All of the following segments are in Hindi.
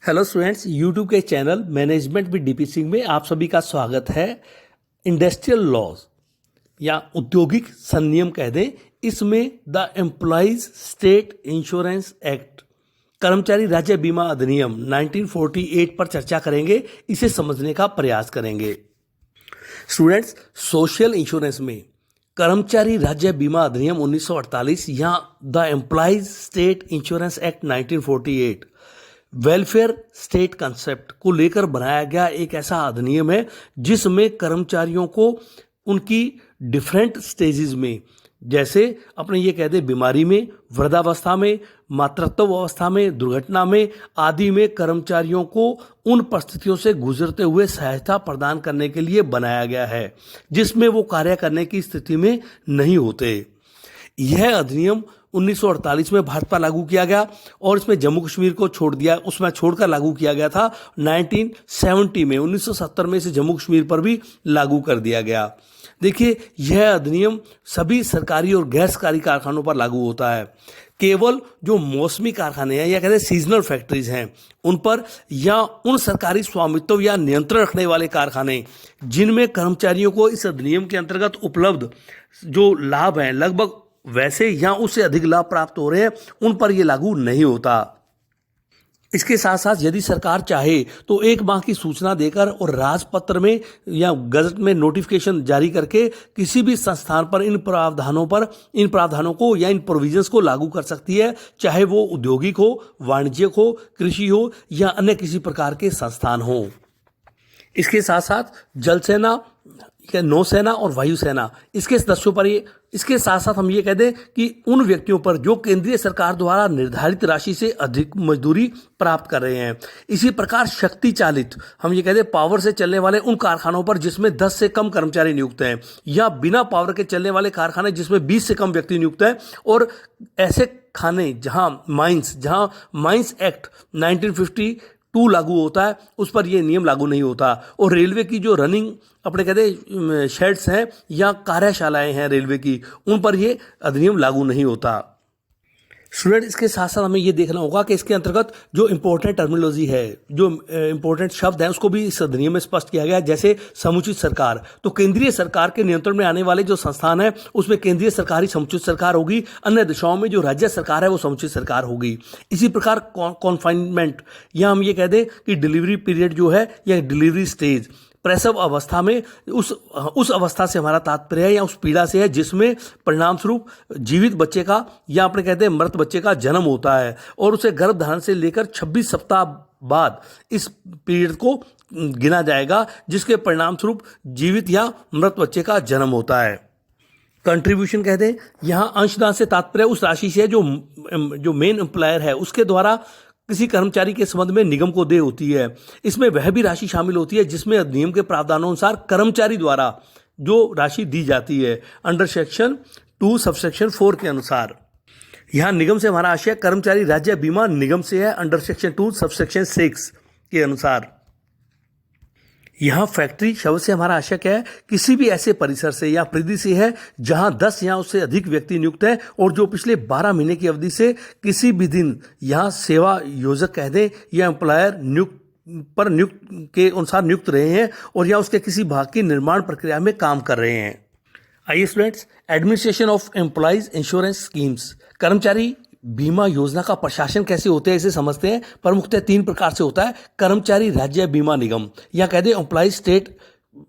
हेलो स्टूडेंट्स, यूट्यूब के channel management with DP Singh में आप सभी का स्वागत है। इंडस्ट्रियल लॉज या औद्योगिक संनियम कह दें, इसमें the employees state insurance act कर्मचारी राज्य बीमा अधिनियम 1948 पर चर्चा करेंगे। इसे समझने का प्रयास करेंगे। स्टूडेंट्स, सोशल इंश्योरेंस में कर्मचारी राज्य बीमा अधिनियम 1948 या the employees state insurance act 1948 welfare state concept को लेकर बनाया गया एक ऐसा अधिनियम है जिसमें कर्मचारियों को उनकी डिफरेंट स्टेजेस में, जैसे अपने ये कहते बीमारी में, वृद्धावस्था में, मातृत्व अवस्था में, दुर्घटना में आदि में कर्मचारियों को उन परिस्थितियों से गुजरते हुए सहायता प्रदान करने के लिए बनाया गया है जिसमें वो कार्य करने की स्थिति में नहीं होते। यह अधिनियम 1948 में भारत पर लागू किया गया और इसमें जम्मू कश्मीर को छोड़ दिया, उसमें छोड़कर लागू किया गया था 1970 में। 1970 में इसे जम्मू कश्मीर पर भी लागू कर दिया गया। देखिए, यह अधिनियम सभी सरकारी और गैर सरकारी कारखानों पर लागू होता है। केवल जो मौसमी कारखाने हैं या कहते हैं सीजनल फैक्ट्रीज हैं उन पर, या उन सरकारी स्वामित्व या नियंत्रण रखने वाले कारखाने जिनमें कर्मचारियों को इस अधिनियम के अंतर्गत उपलब्ध जो लाभ हैं लगभग वैसे या उससे अधिक लाभ प्राप्त हो रहे हैं, उन पर यह लागू नहीं होता। इसके साथ साथ यदि सरकार चाहे तो एक माह की सूचना देकर और राजपत्र में या गजट में नोटिफिकेशन जारी करके किसी भी संस्थान पर इन प्रावधानों को या इन प्रोविजंस को लागू कर सकती है, चाहे वो औद्योगिक हो, वाणिज्यिक हो, कृषि हो या अन्य किसी प्रकार के संस्थान हो। इसके साथ साथ जल सेना, नौसेना और वायुसेना, इसके सदस्यों पर इसके साथ साथ हम ये कह दें कि उन व्यक्तियों पर जो केंद्रीय सरकार द्वारा निर्धारित राशि से अधिक मजदूरी प्राप्त कर रहे हैं। इसी प्रकार शक्ति चालित, हम ये कह दें पावर से चलने वाले उन कारखानों पर जिसमें 10 से कम कर्मचारी नियुक्त हैं, या बिना पावर के चलने वाले कारखाने जिसमें 20 से कम व्यक्ति नियुक्त हैं, और ऐसे खाने जहां माइंस एक्ट 1952 लागू होता है उस पर यह नियम लागू नहीं होता। और रेलवे की जो रनिंग अपने कहते शेड्स हैं या कार्यशालाएं हैं रेलवे की, उन पर यह अधिनियम लागू नहीं होता। स्टूडेंट, इसके साथ साथ हमें यह देखना होगा कि इसके अंतर्गत जो इंपॉर्टेंट टर्मिनोलॉजी है, जो इंपॉर्टेंट शब्द हैं, उसको भी इस अधिनियम में स्पष्ट किया गया है। जैसे समुचित सरकार, तो केंद्रीय सरकार के नियंत्रण में आने वाले जो संस्थान है उसमें केंद्रीय सरकार ही समुचित सरकार होगी। अन्य दिशाओं में जो राज्य सरकार है वो समुचित सरकार होगी। इसी प्रकार कॉन्फाइनमेंट, या हम ये कह दें कि डिलीवरी पीरियड जो है या डिलीवरी स्टेज, प्रसव अवस्था में, उस अवस्था से हमारा तात्पर्य है या उस पीड़ा से है जिसमें परिणाम स्वरूप जीवित बच्चे का या अपने कहते हैं मृत बच्चे का जन्म होता है और उसे गर्भधारण से लेकर 26 सप्ताह बाद इस पीरियड को गिना जाएगा जिसके परिणाम स्वरूप जीवित या मृत बच्चे का जन्म होता है। कंट्रीब्यूशन कह दें, यहाँ अंशदान से तात्पर्य उस राशि से है जो मेन एम्प्लॉयर है उसके द्वारा किसी कर्मचारी के संबंध में निगम को देय होती है। इसमें वह भी राशि शामिल होती है जिसमें अधिनियम के प्रावधानों अनुसार कर्मचारी द्वारा जो राशि दी जाती है अंडर सेक्शन 2 सबसेक्शन 4 के अनुसार। यहाँ निगम से हमारा आशय कर्मचारी राज्य बीमा निगम से है अंडर सेक्शन 2 सबसेक्शन 6 के अनुसार। यहाँ फैक्ट्री शब्द से हमारा आशय क्या है, किसी भी ऐसे परिसर से या परिधि से है जहाँ 10 या उससे अधिक व्यक्ति नियुक्त हैं और जो पिछले 12 महीने की अवधि से किसी भी दिन यहाँ सेवा योजक कह दें या एम्प्लॉयर नियुक्त के अनुसार नियुक्त रहे हैं और या उसके किसी भाग की निर्माण प्रक्रिया में काम कर रहे हैं। आइए students, administration of employees insurance schemes, कर्मचारी बीमा योजना का प्रशासन कैसे होता है इसे समझते हैं। प्रमुखतः 3 प्रकार से होता है। कर्मचारी राज्य बीमा निगम या कहते हैं एम्प्लॉइज स्टेट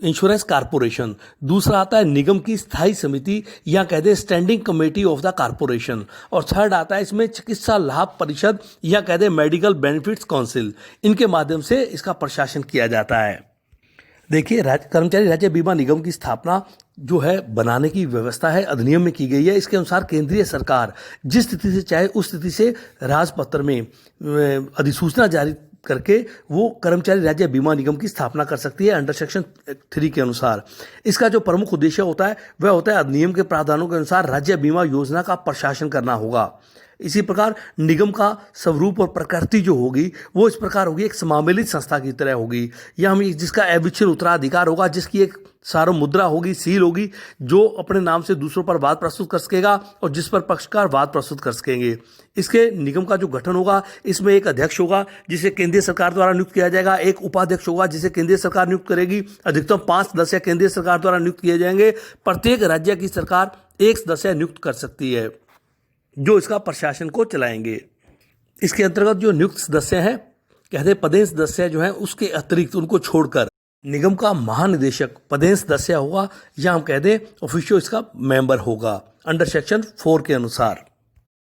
इंश्योरेंस कारपोरेशन। दूसरा आता है निगम की स्थायी समिति या कहते हैं standing committee of the corporation. और थर्ड आता है इसमें चिकित्सा लाभ परिषद या कहते हैं मेडिकल बेनिफिट्स काउंसिल। इनके माध्यम से इसका प्रशासन किया जाता है। देखिए, कर्मचारी राज्य बीमा निगम की स्थापना जो है बनाने की व्यवस्था है अधिनियम में की गई है। इसके अनुसार केंद्रीय सरकार जिस स्थिति से चाहे उस स्थिति से राजपत्र में अधिसूचना जारी करके वो कर्मचारी राज्य बीमा निगम की स्थापना कर सकती है अंडर सेक्शन 3 के अनुसार। इसका जो प्रमुख उद्देश्य होता है वह होता है अधिनियम के प्रावधानों के अनुसार राज्य बीमा योजना का प्रशासन करना होगा। इसी प्रकार निगम का स्वरूप और प्रकृति जो होगी वो इस प्रकार होगी, एक समावेलित संस्था की तरह होगी। यह हम जिसका अविच्छिन्न उत्तराधिकार होगा, जिसकी एक सार्वभौम मुद्रा होगी, सील होगी, जो अपने नाम से दूसरों पर वाद प्रस्तुत कर सकेगा और जिस पर पक्षकार वाद प्रस्तुत कर सकेंगे। इसके निगम का जो गठन होगा, इसमें एक अध्यक्ष होगा जिसे केंद्रीय सरकार द्वारा नियुक्त किया जाएगा, एक उपाध्यक्ष होगा जिसे केंद्रीय सरकार नियुक्त करेगी, अधिकतम 5 सदस्य केंद्रीय सरकार द्वारा नियुक्त किए जाएंगे। प्रत्येक राज्य की सरकार 1 सदस्य नियुक्त कर सकती है जो इसका प्रशासन को चलाएंगे। इसके अंतर्गत जो नियुक्त सदस्य हैं, कहते हैं पदेन सदस्य जो हैं, उसके अतिरिक्त उनको छोड़कर निगम का महानिदेशक पदेन सदस्य होगा, या हम कह दें ऑफिशियो इसका मेंबर होगा अंडर सेक्शन 4 के अनुसार।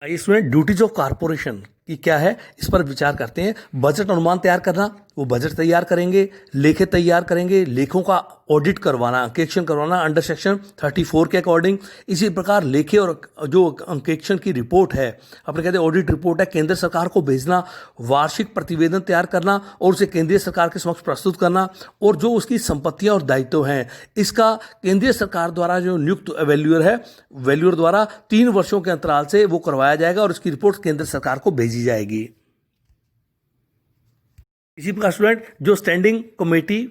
इसमें ड्यूटीज ऑफ कारपोरेशन की क्या है, इस पर विचार करते हैं। बजट अनुमान तैयार करना, वो बजट तैयार करेंगे, लेखे तैयार करेंगे, लेखों का ऑडिट करवाना, अंकेक्षण करवाना अंडर सेक्शन 34 के अकॉर्डिंग। इसी प्रकार लेखे और जो अंकेक्षण की रिपोर्ट है, अपने कहते हैं ऑडिट रिपोर्ट है, केंद्र सरकार को भेजना, वार्षिक प्रतिवेदन तैयार करना और उसे केंद्रीय सरकार के समक्ष प्रस्तुत करना, और जो उसकी संपत्तियां और दायित्व हैं, इसका केंद्रीय सरकार द्वारा जो नियुक्त वैल्यूअर है, वैल्यूअर द्वारा 3 वर्षों के अंतराल से वो करवाया जाएगा और इसकी रिपोर्ट केंद्र सरकार को भेजी जाएगी। इसी प्रकार स्टूडेंट, जो standing committee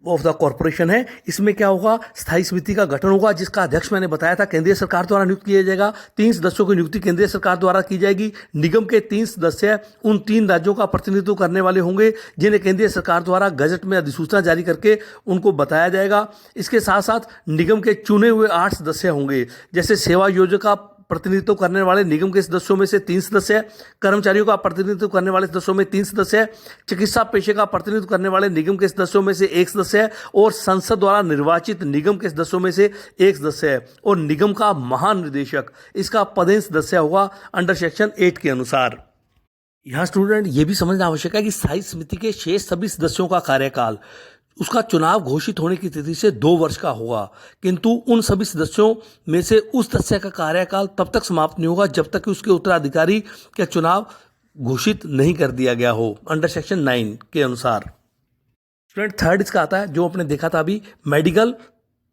of the corporation है, इसमें क्या होगा, स्थायी समिति का गठन होगा जिसका अध्यक्ष मैंने बताया था केंद्रीय सरकार द्वारा नियुक्त किया जाएगा। 3 सदस्यों की नियुक्ति केंद्रीय सरकार द्वारा की जाएगी। निगम के 3 सदस्य उन 3 राज्यों का प्रतिनिधित्व करने वाले होंगे जिन्हें केंद्रीय सरकार द्वारा गजट में अधिसूचना जारी करके उनको बताया जाएगा। इसके साथ साथ निगम के चुने हुए 8 सदस्य होंगे, जैसे सेवा योजना का प्रतिनिधित्व करने वाले निगम के सदस्यों में से 3 सदस्य, कर्मचारियों का प्रतिनिधित्व करने वाले सदस्यों में 3 सदस्य, चिकित्सा पेशे का प्रतिनिधित्व करने वाले निगम के सदस्यों में से 1 सदस्य और संसद द्वारा निर्वाचित निगम के सदस्यों में से 1 सदस्य, और निगम का महानिदेशक इसका पदेन सदस्य होगा अंडर सेक्शन 8 के अनुसार। यहाँ स्टूडेंट ये भी समझना आवश्यक है कि स्थायी समिति के शेष सभी सदस्यों का कार्यकाल उसका चुनाव घोषित होने की तिथि से 2 वर्ष का होगा, किंतु उन सभी सदस्यों में से उस सदस्य का कार्यकाल तब तक समाप्त नहीं होगा जब तक कि उसके उत्तराधिकारी का चुनाव घोषित नहीं कर दिया गया हो अंडर सेक्शन 9 के अनुसार। स्टूडेंट 3rd इसका आता है, जो आपने देखा था अभी, मेडिकल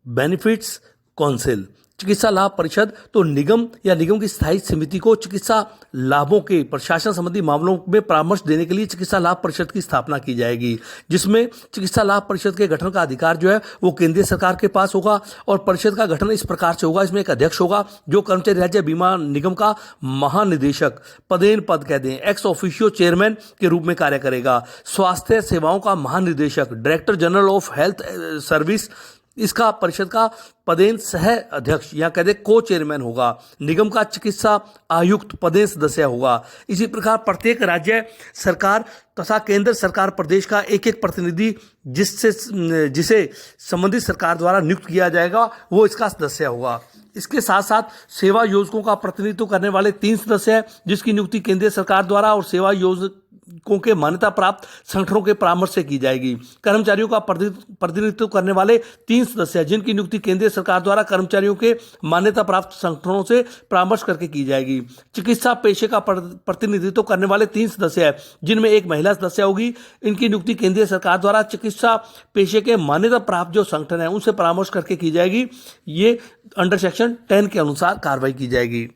बेनिफिट्स काउंसिल, चिकित्सा लाभ परिषद। तो निगम या निगम की स्थायी समिति को चिकित्सा लाभों के प्रशासन संबंधी मामलों में परामर्श देने के लिए चिकित्सा लाभ परिषद की स्थापना की जाएगी, जिसमें चिकित्सा लाभ परिषद के गठन का अधिकार जो है वो केंद्रीय सरकार के पास होगा। और परिषद का गठन इस प्रकार से होगा, इसमें एक अध्यक्ष होगा जो कर्मचारी राज्य बीमा निगम का महानिदेशक पदेन पद कह दें, एक्स ऑफिशियो चेयरमैन के रूप में कार्य करेगा। स्वास्थ्य सेवाओं का महानिदेशक director general of health service, इसका परिषद का पदेन सह अध्यक्ष या कहते को चेयरमैन होगा। निगम का चिकित्सा आयुक्त पदेन सदस्य होगा। इसी प्रकार प्रत्येक राज्य सरकार तथा केंद्र सरकार प्रदेश का एक एक प्रतिनिधि जिसे संबंधित सरकार द्वारा नियुक्त किया जाएगा वो इसका सदस्य होगा। इसके साथ साथ सेवा योजकों का प्रतिनिधित्व करने वाले 3 सदस्य हैं जिसकी नियुक्ति केंद्रीय सरकार द्वारा और सेवा योजकों के मान्यता प्राप्त संगठनों के परामर्श से की जाएगी। कर्मचारियों का प्रतिनिधित्व करने वाले 3 सदस्य जिनकी नियुक्ति केंद्रीय सरकार द्वारा कर्मचारियों के मान्यता प्राप्त संगठनों से परामर्श करके की जाएगी। चिकित्सा पेशे का प्रतिनिधित्व करने वाले 3 सदस्य हैं जिनमें एक महिला सदस्य होगी। इनकी नियुक्ति केंद्रीय सरकार द्वारा चिकित्सा पेशे के मान्यता प्राप्त जो संगठन है उनसे परामर्श करके की जाएगी। ये अंडर सेक्शन 10 के अनुसार कार्रवाई की जाएगी।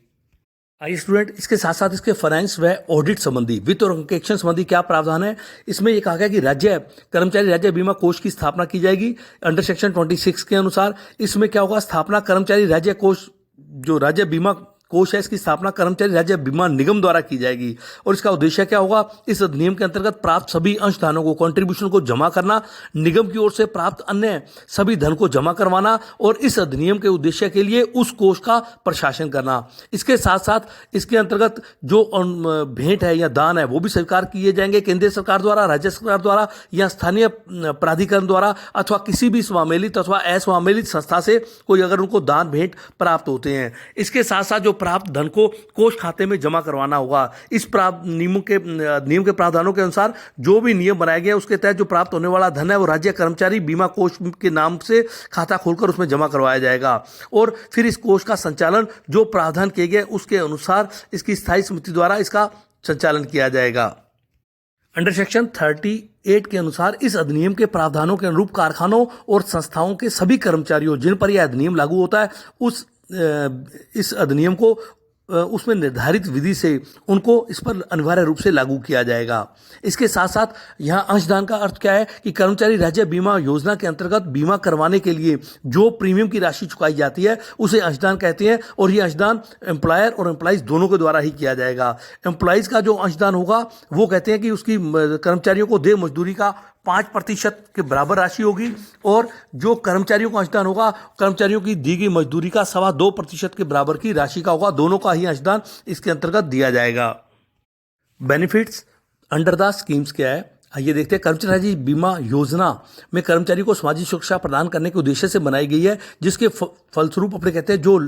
आइए स्टूडेंट, इसके साथ साथ इसके फाइनेंस व ऑडिट संबंधी, वित्त और अंकेक्षण संबंधी क्या प्रावधान है, इसमें ये कहा गया कि राज्य कर्मचारी राज्य बीमा कोष की स्थापना की जाएगी अंडर सेक्शन 26 के अनुसार। इसमें क्या होगा, स्थापना कर्मचारी राज्य कोष, जो राज्य बीमा कोष है, इसकी स्थापना कर्मचारी राज्य बीमा निगम द्वारा की जाएगी। और इसका उद्देश्य क्या होगा, इस अधिनियम के अंतर्गत प्राप्त सभी अंशदानों को, कंट्रीब्यूशन को जमा करना, निगम की ओर से प्राप्त अन्य सभी धन को जमा करवाना और इस अधिनियम के उद्देश्य के लिए उस कोष का प्रशासन करना। इसके साथ साथ इसके अंतर्गत जो भेंट है या दान है वो भी स्वीकार किए जाएंगे केंद्रीय सरकार द्वारा, राज्य सरकार द्वारा या स्थानीय प्राधिकरण द्वारा अथवा किसी भी स्वामिलित अथवा असवामिलित संस्था से कोई अगर उनको दान भेंट प्राप्त होते हैं। इसके साथ साथ जो प्राप्त धन को कोष खाते में जमा करवाना होगा। इस नियम के प्रावधानों के अनुसार जो भी नियम बनाए गए उसके तहत जो प्राप्त होने वाला धन है वो राज्य कर्मचारी बीमा कोष के नाम से खाता खोलकर उसमें जमा करवाया जाएगा और फिर इस कोष का संचालन जो प्रावधान किए गए उसके अनुसार इसकी स्थायी समिति द्वारा इसका संचालन किया जाएगा। अंडर सेक्शन 38 के अनुसार इस अधिनियम के प्रावधानों के अनुरूप कारखानों और संस्थाओं के सभी कर्मचारियों जिन पर यह अधिनियम लागू होता है इस अधिनियम को उसमें निर्धारित विधि से उनको इस पर अनिवार्य रूप से लागू किया जाएगा। इसके साथ साथ यहाँ अंशदान का अर्थ क्या है कि कर्मचारी राज्य बीमा योजना के अंतर्गत बीमा करवाने के लिए जो प्रीमियम की राशि चुकाई जाती है उसे अंशदान कहते हैं, और ये अंशदान एम्प्लॉयर और एम्प्लॉइज दोनों के द्वारा ही किया जाएगा। एम्प्लॉइज का जो अंशदान होगा वो कहते हैं कि उसकी कर्मचारियों को देय मजदूरी का 5% के बराबर राशि होगी, और जो कर्मचारियों का अंशदान होगा कर्मचारियों की दी गई मजदूरी का 2.25% के बराबर की राशि का होगा। दोनों का ही अंशदान इसके अंतर्गत दिया जाएगा। बेनिफिट्स अंडर द स्कीम्स क्या है, आइए देखते हैं। कर्मचारी राज्य बीमा योजना में कर्मचारी को सामाजिक सुरक्षा प्रदान करने के उद्देश्य से बनाई गई है, जिसके फलस्वरूप अपने कहते हैं जो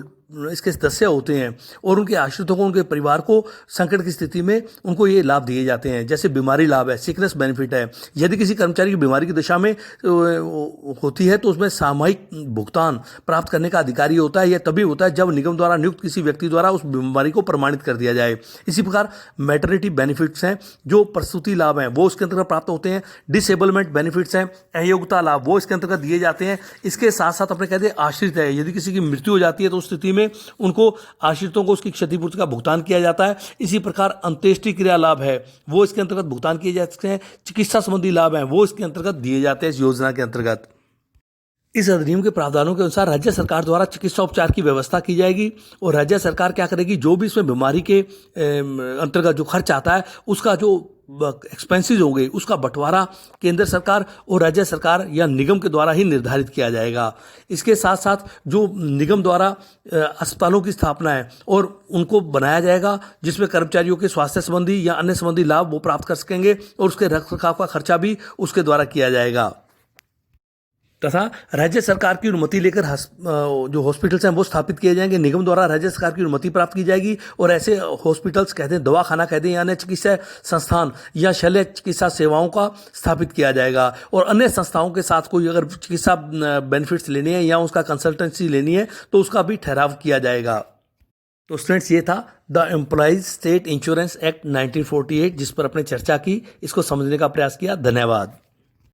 इसके सदस्य होते हैं और उनके आश्रितों को, उनके परिवार को संकट की स्थिति में उनको ये लाभ दिए जाते हैं। जैसे बीमारी लाभ है, सिकनेस बेनिफिट है। यदि किसी कर्मचारी की बीमारी की दशा में होती है तो उसमें सामयिक भुगतान प्राप्त करने का अधिकारी होता है। यह तभी होता है जब निगम द्वारा नियुक्त किसी व्यक्ति द्वारा उस बीमारी को प्रमाणित कर दिया जाए। इसी प्रकार मैटरनिटी बेनिफिट्स हैं, जो प्रसूति लाभ हैं वो इसके अंतर्गत प्राप्त होते हैं। डिसेबलमेंट बेनिफिट्स हैं, अयोग्यता लाभ वो इसके अंतर्गत दिए जाते हैं। इसके साथ साथ अपने कहते हैं आश्रित है, यदि किसी की मृत्यु हो जाती है तो उस स्थिति में उनको आश्रितों को उसकी क्षतिपूर्ति का भुगतान किया जाता है। इसी प्रकार अंत्येष्टि क्रिया लाभ है वो इसके अंतर्गत भुगतान किए जाते हैं। चिकित्सा संबंधी लाभ हैं वो इसके अंतर्गत दिए जाते हैं इस योजना के अंतर्गत। इस अधिनियम के प्रावधानों के अनुसार राज्य सरकार द्वारा चिकित्सा उपचार की व्यवस्था की जाएगी, और राज्य सरकार क्या करेगी, जो भी इसमें बीमारी के अंतर्गत जो खर्च आता है उसका जो एक्सपेंसेस होंगे उसका बंटवारा केंद्र सरकार और राज्य सरकार या निगम के द्वारा ही निर्धारित किया जाएगा। इसके साथ साथ जो निगम द्वारा अस्पतालों की स्थापना है और उनको बनाया जाएगा, जिसमें कर्मचारियों के स्वास्थ्य संबंधी या अन्य संबंधी लाभ वो प्राप्त कर सकेंगे, और उसके रखरखाव का खर्चा भी उसके द्वारा किया जाएगा। तथा राज्य सरकार की अनुमति लेकर जो हॉस्पिटल्स हैं वो स्थापित किए जाएंगे। निगम द्वारा राज्य सरकार की अनुमति प्राप्त की जाएगी, और ऐसे हॉस्पिटल्स कहते हैं, दवाखाना कहते हैं, या अन्य चिकित्सा संस्थान या शल्य चिकित्सा सेवाओं का स्थापित किया जाएगा। और अन्य संस्थाओं के साथ कोई अगर चिकित्सा बेनिफिट्स लेनी है या उसका कंसल्टेंसी लेनी है तो उसका भी ठहराव किया जाएगा। तो स्टूडेंट्स, ये था the employees state insurance act 1948, जिस पर अपने चर्चा की, इसको समझने का प्रयास किया। धन्यवाद।